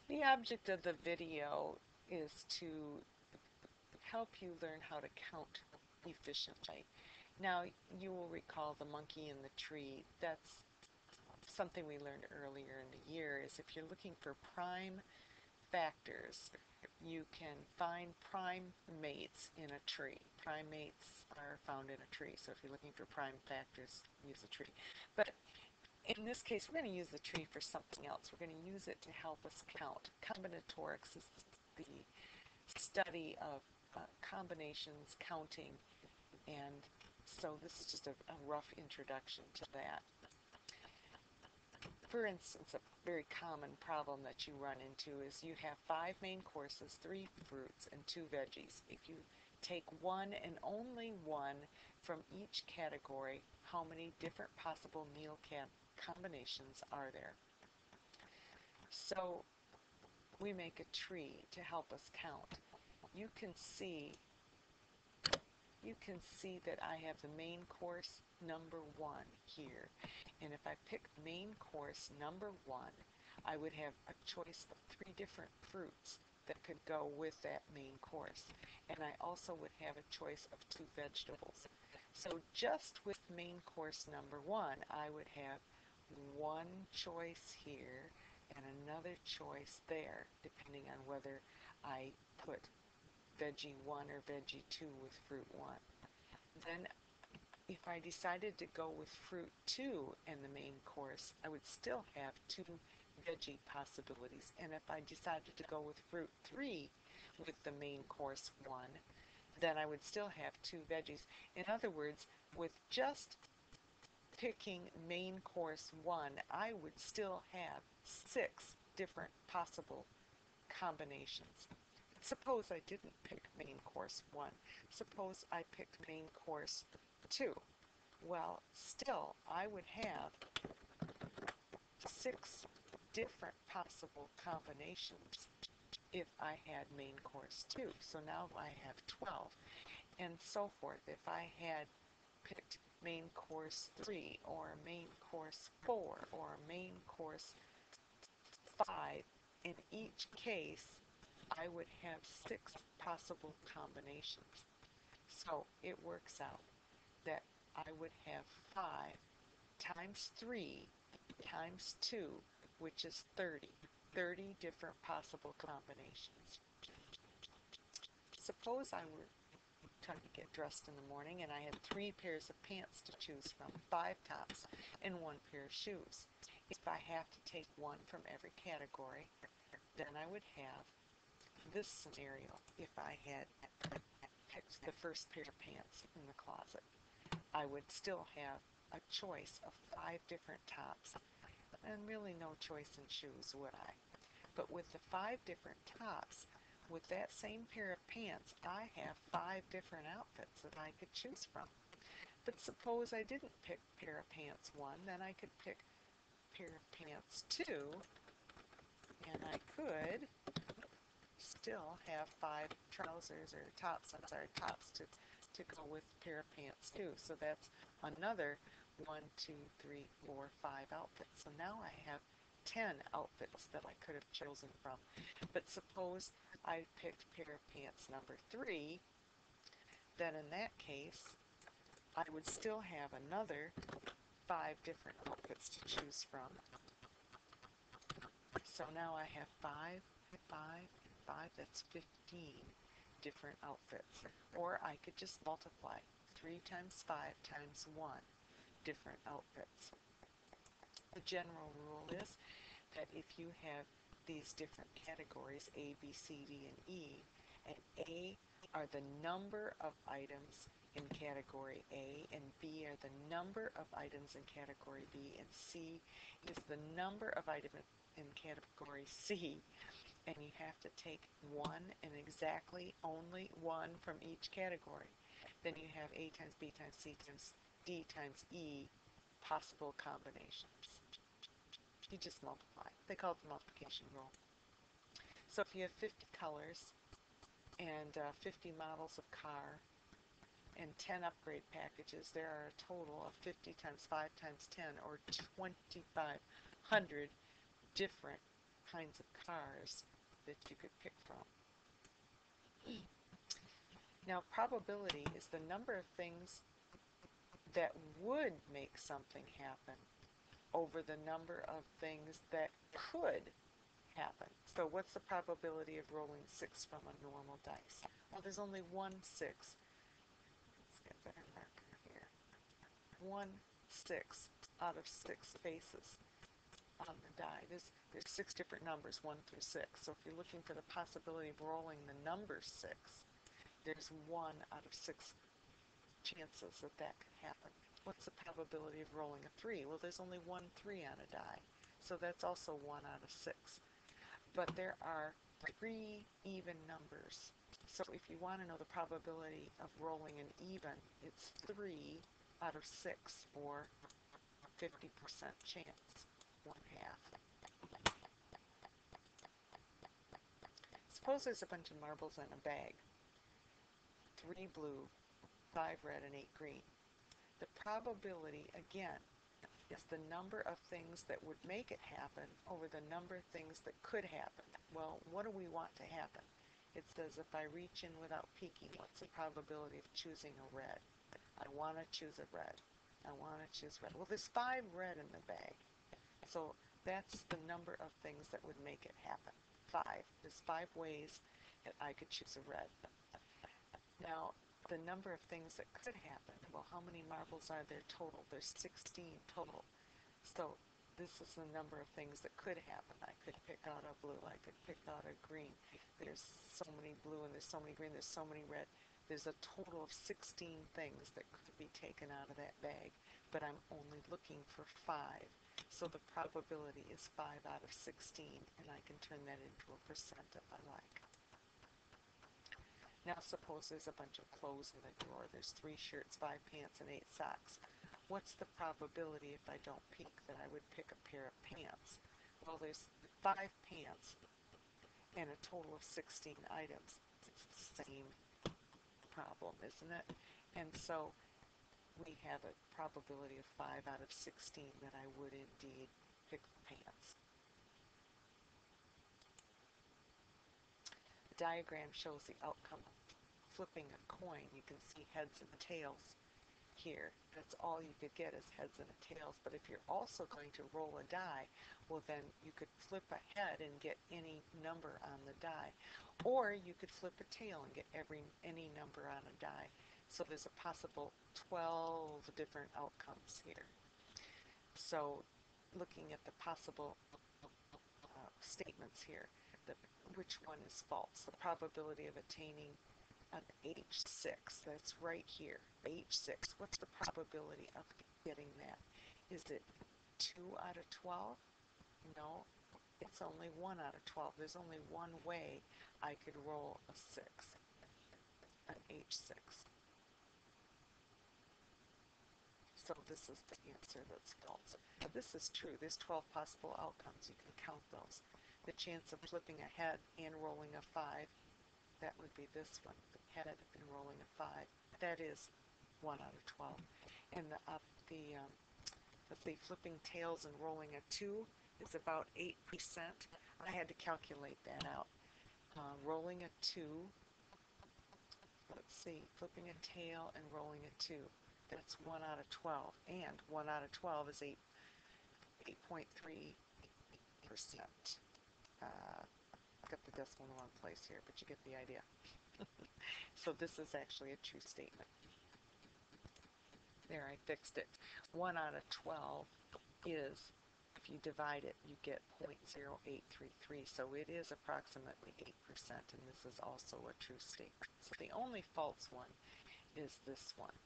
The object of the video is to help you learn how to count efficiently. Now, you will recall the monkey in the tree. That's something we learned earlier in the year is if you're looking for prime factors, you can find prime mates in a tree. Prime mates are found in a tree. So if you're looking for prime factors, use a tree. But in this case, we're going to use the tree for something else. We're going to use it to help us count. Combinatorics is the study of combinations, counting, and so this is just a rough introduction to that. For instance, a very common problem that you run into is you have 5 main courses, 3 fruits, and 2 veggies. If you take one and only one from each category, how many different possible meal combinations are there? So we make a tree to help us count. You can see you can see that I have the main course number 1 here. And if I pick main course number 1, I would have a choice of 3 different fruits that could go with that main course. And I also would have a choice of 2 vegetables. So just with main course number 1, I would have one choice here and another choice there, depending on whether I put veggie 1 or veggie 2 with fruit 1. Then if I decided to go with fruit 2 and the main course, I would still have 2 veggie possibilities. And if I decided to go with fruit 3 with the main course 1, then I would still have 2 veggies. In other words, with just picking main course 1, I would still have 6 different possible combinations. Suppose I didn't pick main course 1. Suppose I picked main course 2. Well, still, I would have 6 different possible combinations if I had main course 2. So now I have 12, and so forth. If I had picked main course 3 or main course 4 or main course 5, in each case I would have 6 possible combinations. So it works out that I would have 5 times 3 times 2, which is 30. 30 different possible combinations. Suppose I were trying to get dressed in the morning and I had 3 pairs of pants to choose from, 5 tops, and 1 pair of shoes. If I have to take one from every category, then I would have this scenario if I had picked the first pair of pants in the closet. I would still have a choice of 5 different tops and really no choice in shoes, would I? But with the 5 different tops, with that same pair of pants, I have 5 different outfits that I could choose from. But suppose I didn't pick pair of pants 1, then I could pick pair of pants 2, and I could still have 5 trousers or tops, I'm sorry, tops to go with pair of pants 2. So that's another 1, 2, 3, 4, 5 outfits. So now I have 10 outfits that I could have chosen from. But suppose I picked pair of pants number 3, then in that case, I would still have another 5 different outfits to choose from. So now I have 5, 5, 5, that's 15 different outfits. Or I could just multiply 3 times 5 times 1 different outfits. The general rule is that if you have these different categories, A, B, C, D, and E, and A are the number of items in category A, and B are the number of items in category B, and C is the number of items in category C, and you have to take one and exactly only one from each category. Then you have A times B times C times D times E possible combinations. You just multiply. They call it the multiplication rule. So if you have 50 colors and 50 models of car and 10 upgrade packages, there are a total of 50 times 5 times 10, or 2,500 different kinds of cars that you could pick from. Now, probability is the number of things that would make something happen over the number of things that could happen. So what's the probability of rolling 6 from a normal dice? Well, there's only one 6. Let's get a better marker here. 1/6 out of 6 faces on the die. There's 6 different numbers, 1 through 6. So if you're looking for the possibility of rolling the number 6, there's 1 out of 6 chances that that could happen. What's the probability of rolling a 3? Well, there's only 1 3 on a die, so that's also 1 out of 6. But there are 3 even numbers. So if you want to know the probability of rolling an even, it's 3 out of 6, or 50% chance, 1/2. Suppose there's a bunch of marbles in a bag. 3 blue, 5 red, and 8 green. The probability, again, is the number of things that would make it happen over the number of things that could happen. Well, what do we want to happen? It says if I reach in without peeking, what's the probability of choosing a red? I want to choose a red. I want to choose red. Well, there's 5 red in the bag. So that's the number of things that would make it happen. 5. There's 5 ways that I could choose a red. Now, the number of things that could happen, well, how many marbles are there total? There's 16 total. So this is the number of things that could happen. I could pick out a blue. I could pick out a green. There's so many blue and there's so many green. There's so many red. There's a total of 16 things that could be taken out of that bag, but I'm only looking for 5. So the probability is 5 out of 16, and I can turn that into a percent if I like. Now suppose there's a bunch of clothes in the drawer. There's 3 shirts, 5 pants, and 8 socks. What's the probability if I don't peek that I would pick a pair of pants? Well, there's 5 pants and a total of 16 items. It's the same problem, isn't it? And so we have a probability of 5 out of 16 that I would indeed pick the pants. The diagram shows the outcome of flipping a coin. You can see heads and tails here. That's all you could get is heads and tails. But if you're also going to roll a die, well, then you could flip a head and get any number on the die, or you could flip a tail and get any number on a die. So there's a possible 12 different outcomes here. So looking at the possible statements here, which one is false? The probability of attaining an H6, that's right here, H6. What's the probability of getting that? Is it 2 out of 12? No, it's only 1 out of 12. There's only one way I could roll a 6, an H6. So this is the answer that's false. Now this is true. There's 12 possible outcomes. You can count those. The chance of flipping a head and rolling a 5, that would be this one, the head and rolling a 5. That is 1 out of 12. And the flipping tails and rolling a 2 is about 8%. I had to calculate that out. Rolling a 2, let's see, flipping a tail and rolling a 2. That's 1 out of 12. And 1 out of 12 is 8.3%. Got the decimal in the wrong place here, but you get the idea. So this is actually a true statement. There, I fixed it. 1 out of 12 is, if you divide it, you get 0.0833. So it is approximately 8%, and this is also a true statement. So the only false one is this one.